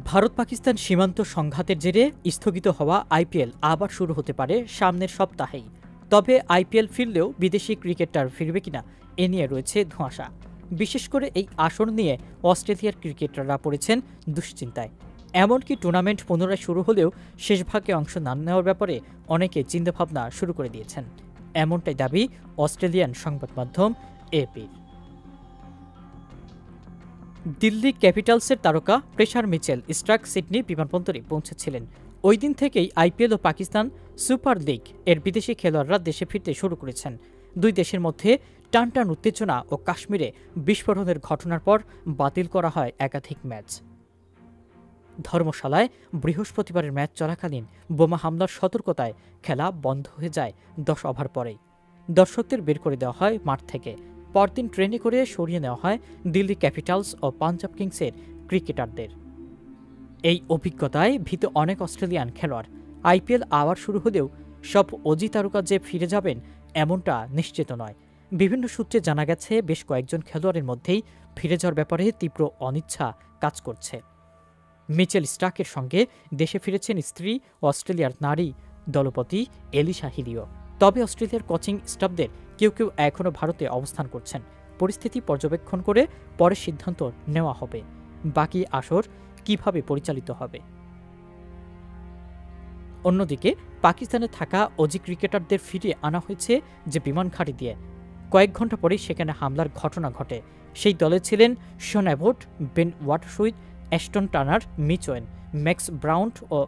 ভারত পাকিস্তান সীমান্ত সংঘাতের জেরে স্থগিত হওয়া আইপিএল আবার শুরু হতে পারে সামনের সপ্তাহেই। তবে আইপিএল ফিরলেও বিদেশি ক্রিকেটার ফিরবে কিনা এ নিয়ে রয়েছে ধোঁয়াশা। বিশেষ করে এই আসর নিয়ে অস্ট্রেলিয়ার ক্রিকেটাররা পড়েছেন দুশ্চিন্তায়। এমনকি টুর্নামেন্ট পুনরায় শুরু হলেও শেষ ভাগে অংশ না নেওয়ার ব্যাপারে অনেকে চিন্তাভাবনা শুরু করে দিয়েছেন। এমনটাই দাবি অস্ট্রেলিয়ান সংবাদ মাধ্যম এপির। দিল্লি ক্যাপিটালসের তারকা প্রেসার মিচেল স্টার্ক সিডনি বিমানবন্দরে পৌঁছেছিলেন। ওই দিন থেকেই আইপিএল ও পাকিস্তান সুপার লিগ এর বিদেশি খেলোয়াড়রা দেশে ফিরতে শুরু করেছেন। দুই দেশের মধ্যে টানটান উত্তেজনা ও কাশ্মীরে বিস্ফোরণের ঘটনার পর বাতিল করা হয় একাধিক ম্যাচ। ধর্মশালায় বৃহস্পতিবারের ম্যাচ চলাকালীন বোমা হামলার সতর্কতায় খেলা বন্ধ হয়ে যায় 10 ওভার পরেই। দর্শকদের বের করে দেওয়া হয় মাঠ থেকে। পরদিন ট্রেনে করে সরিয়ে নেওয়া হয় দিল্লি ক্যাপিটালস ও পাঞ্জাব কিংসের ক্রিকেটারদের। এই অভিজ্ঞতায় ভীত অনেক অস্ট্রেলিয়ান খেলোয়াড়। আইপিএল আবার শুরু হলেও সব অজি তারকা যে ফিরে যাবেন এমনটা নিশ্চিত নয়। বিভিন্ন সূত্রে জানা গেছে বেশ কয়েকজন খেলোয়াড়ের মধ্যেই ফিরে যাওয়ার ব্যাপারে তীব্র অনিচ্ছা কাজ করছে। মিচেল স্টার্কের সঙ্গে দেশে ফিরেছেন স্ত্রী অস্ট্রেলিয়ার নারী দলপতি এলিসা হিলিও। তবে অস্ট্রেলিয়ার কোচিং স্টাফদের কেউ কেউ এখনও ভারতে অবস্থান করছেন। পরিস্থিতি পর্যবেক্ষণ করে পরে সিদ্ধান্ত নেওয়া হবে বাকি আসর কিভাবে পরিচালিত হবে। অন্যদিকে পাকিস্তানে থাকা অজি ক্রিকেটারদের ফিরিয়ে আনা হয়েছে যে বিমান ঘাঁটি দিয়ে। কয়েক ঘন্টা পরেই সেখানে হামলার ঘটনা ঘটে। সেই দলে ছিলেন শন অ্যাবট, বেন ওয়াটারশুইথ, Ashton Turner, Mitch Owen, Max Brown ও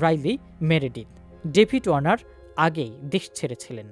রাইলি মেরেডিথ। ডেভিড ওয়ার্নার আগেই দেশ ছেড়েছিলেন।